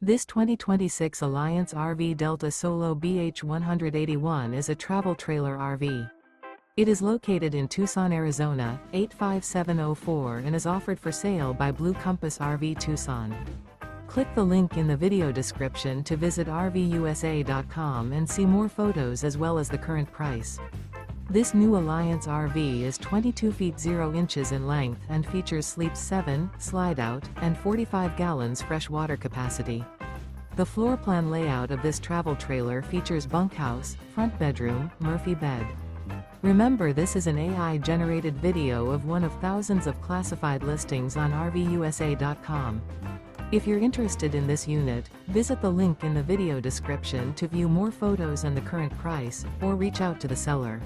This 2026 Alliance RV Delta Solo BH181 is a travel trailer RV. It is located in Tucson, Arizona, 85704 and is offered for sale by Blue Compass RV Tucson. Click the link in the video description to visit RVUSA.com and see more photos as well as the current price. This new Alliance RV is 22 feet 0 inches in length and features sleeps 7, slide-out, and 45 gallons fresh water capacity. The floor plan layout of this travel trailer features bunkhouse, front bedroom, Murphy bed. Remember, this is an AI-generated video of one of thousands of classified listings on RVUSA.com. If you're interested in this unit, visit the link in the video description to view more photos and the current price, or reach out to the seller.